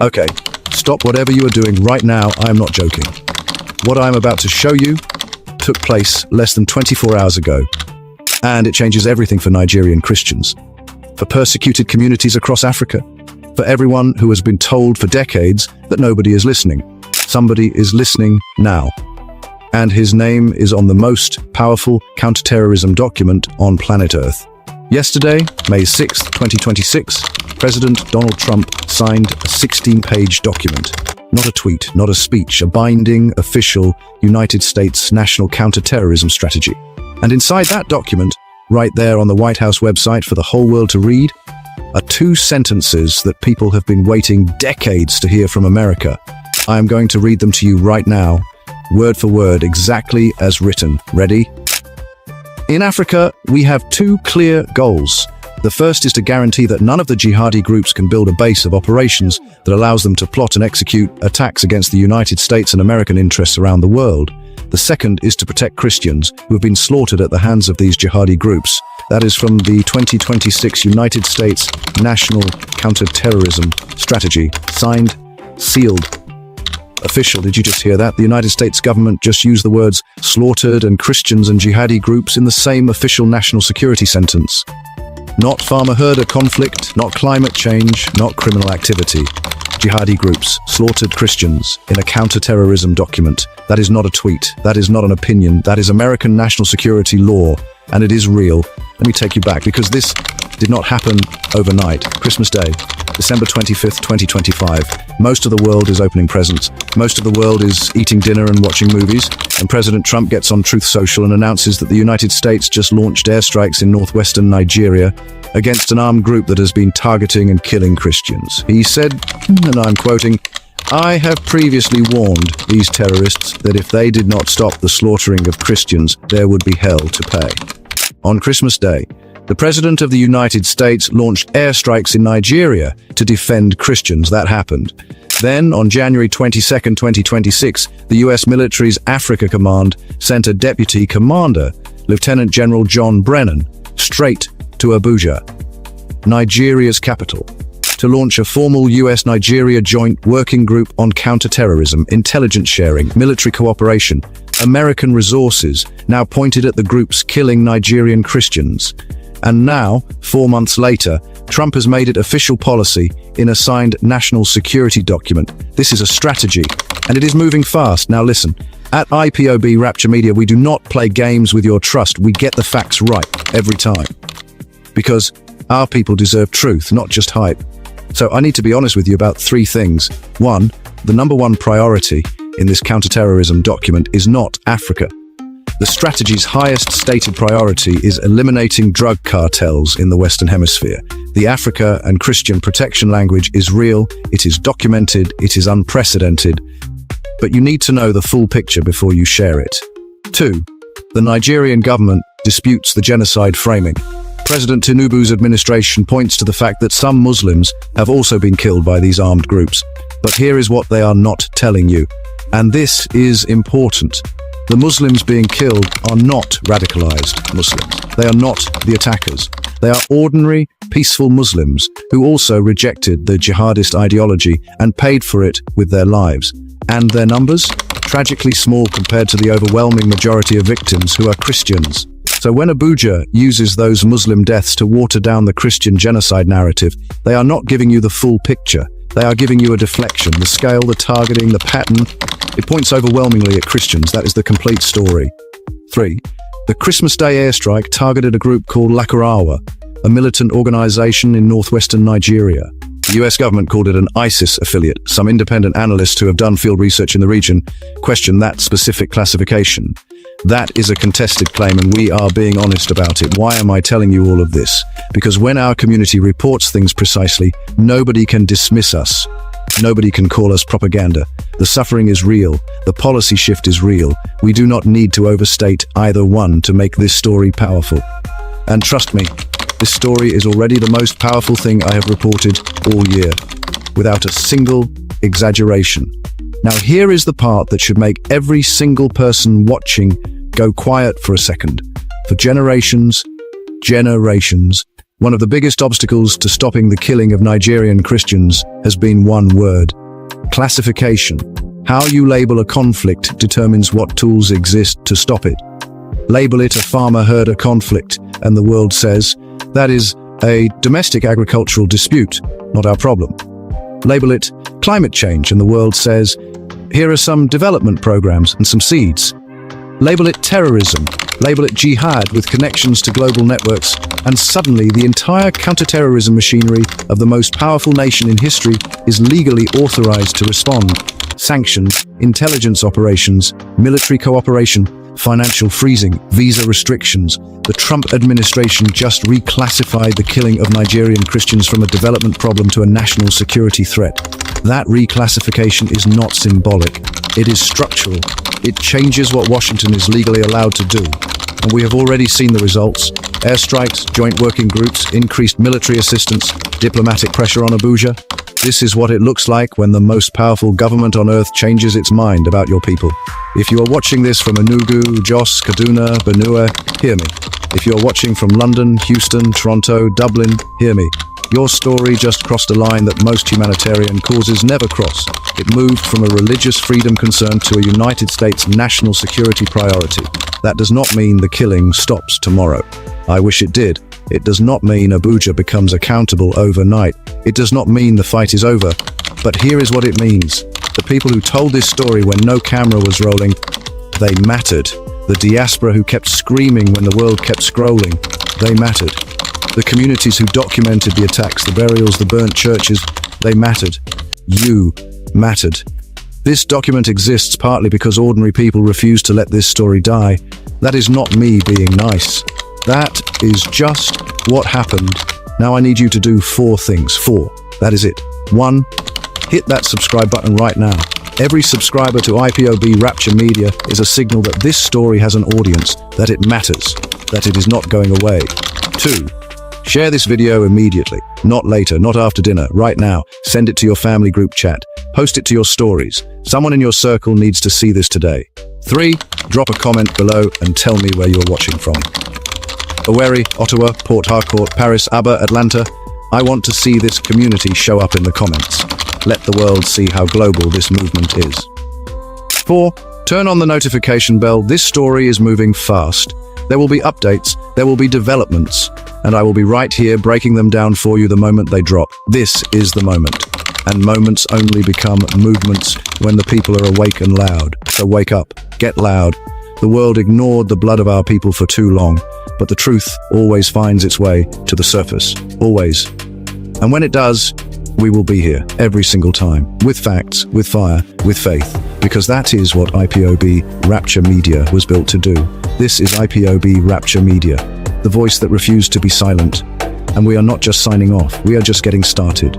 Okay, stop whatever you are doing right now. I am not joking. What I am about to show you took place less than 24 hours ago, and it changes everything for Nigerian Christians, for persecuted communities across Africa, for everyone who has been told for decades that nobody is listening. Somebody is listening now, and his name is on the most powerful counterterrorism document on planet Earth. Yesterday, May 6, 2026, President Donald Trump signed a 16-page document. Not a tweet, not a speech, a binding, official United States national counterterrorism strategy. And inside that document, right there on the White House website for the whole world to read, are 2 sentences that people have been waiting decades to hear from America. I am going to read them to you right now, word for word, exactly as written. Ready? In Africa, we have 2 clear goals. The first is to guarantee that none of the jihadi groups can build a base of operations that allows them to plot and execute attacks against the United States and American interests around the world. The second is to protect Christians who have been slaughtered at the hands of these jihadi groups. That is from the 2026 United States National Counterterrorism Strategy. Signed, sealed, official. Did you just hear that? The United States government just used the words slaughtered and Christians and jihadi groups in the same official national security sentence. Not farmer-herder conflict, not climate change, not criminal activity. Jihadi groups, slaughtered Christians in a counterterrorism document. That is not a tweet. That is not an opinion. That is American national security law, and it is real. Let me take you back, because this did not happen overnight. Christmas Day, December 25th, 2025. Most of the world is opening presents. Most of the world is eating dinner and watching movies. And President Trump gets on Truth Social and announces that the United States just launched airstrikes in northwestern Nigeria against an armed group that has been targeting and killing Christians. He said, and I'm quoting, "I have previously warned these terrorists that if they did not stop the slaughtering of Christians, there would be hell to pay." On Christmas Day, the President of the United States launched airstrikes in Nigeria to defend Christians. That happened. Then, on January 22, 2026, the U.S. military's Africa Command sent a deputy commander, Lieutenant General John Brennan, straight to Abuja, Nigeria's capital, to launch a formal US-Nigeria joint working group on counterterrorism, intelligence sharing, military cooperation. American resources now pointed at the groups killing Nigerian Christians. And now, 4 months later, Trump has made it official policy in a signed national security document. This is a strategy, and it is moving fast. Now listen, at IPOB Rapture Media, we do not play games with your trust. We get the facts right every time. Because our people deserve truth, not just hype. So I need to be honest with you about 3 things. 1, the number 1 priority in this counterterrorism document is not Africa. The strategy's highest stated priority is eliminating drug cartels in the Western Hemisphere. The Africa and Christian protection language is real, it is documented, it is unprecedented, but you need to know the full picture before you share it. 2, the Nigerian government disputes the genocide framing. President Tinubu's administration points to the fact that some Muslims have also been killed by these armed groups. But here is what they are not telling you, and this is important. The Muslims being killed are not radicalized Muslims. They are not the attackers. They are ordinary, peaceful Muslims who also rejected the jihadist ideology and paid for it with their lives. And their numbers? Tragically small compared to the overwhelming majority of victims who are Christians. So when Abuja uses those Muslim deaths to water down the Christian genocide narrative, they are not giving you the full picture. They are giving you a deflection, the scale, the targeting, the pattern. It points overwhelmingly at Christians. That is the complete story. 3. The Christmas Day airstrike targeted a group called Lakurawa, a militant organization in northwestern Nigeria. The US government called it an ISIS affiliate. Some independent analysts who have done field research in the region question that specific classification. That is a contested claim, and we are being honest about it. Why am I telling you all of this? Because when our community reports things precisely, nobody can dismiss us. Nobody can call us propaganda. The suffering is real. The policy shift is real. We do not need to overstate either one to make this story powerful. And trust me, this story is already the most powerful thing I have reported all year, without a single exaggeration. Now here is the part that should make every single person watching go quiet for a second. For generations, One of the biggest obstacles to stopping the killing of Nigerian Christians has been one word: classification. How you label a conflict determines what tools exist to stop it. Label it a farmer-herder conflict, and the world says, that is a domestic agricultural dispute, not our problem. Label it climate change, and the world says, here are some development programs and some seeds. Label it terrorism. Label it jihad with connections to global networks, and suddenly the entire counterterrorism machinery of the most powerful nation in history is legally authorized to respond. Sanctions, intelligence operations, military cooperation, financial freezing, visa restrictions. The Trump administration just reclassified the killing of Nigerian Christians from a development problem to a national security threat. That reclassification is not symbolic. It is structural. It changes what Washington is legally allowed to do. And we have already seen the results. Airstrikes, joint working groups, increased military assistance, diplomatic pressure on Abuja. This is what it looks like when the most powerful government on earth changes its mind about your people. If you are watching this from Enugu, Jos, Kaduna, Benue, hear me. If you are watching from London, Houston, Toronto, Dublin, hear me. Your story just crossed a line that most humanitarian causes never cross. It moved from a religious freedom concern to a United States national security priority. That does not mean the killing stops tomorrow. I wish it did. It does not mean Abuja becomes accountable overnight. It does not mean the fight is over. But here is what it means. The people who told this story when no camera was rolling, they mattered. The diaspora who kept screaming when the world kept scrolling, they mattered. The communities who documented the attacks, the burials, the burnt churches, they mattered. You mattered. This document exists partly because ordinary people refuse to let this story die. That is not me being nice. That is just what happened. Now I need you to do 4 things. 4. That is it. 1. Hit that subscribe button right now. Every subscriber to IPOB Rapture Media is a signal that this story has an audience, that it matters, that it is not going away. 2. Share this video immediately. Not later, not after dinner, right now. Send it to your family group chat. Post it to your stories. Someone in your circle needs to see this today. 3. Drop a comment below and tell me where you're watching from. Owerri, Ottawa, Port Harcourt, Paris, Aba, Atlanta. I want to see this community show up in the comments. Let the world see how global this movement is. 4. Turn on the notification bell. This story is moving fast. There will be updates, there will be developments, and I will be right here breaking them down for you the moment they drop. This is the moment. And moments only become movements when the people are awake and loud. So wake up, get loud. The world ignored the blood of our people for too long, but the truth always finds its way to the surface, always. And when it does, we will be here every single time, with facts, with fire, with faith, because that is what IPOB Rapture Media was built to do. This is IPOB Rapture Media, the voice that refused to be silent. And we are not just signing off, we are just getting started.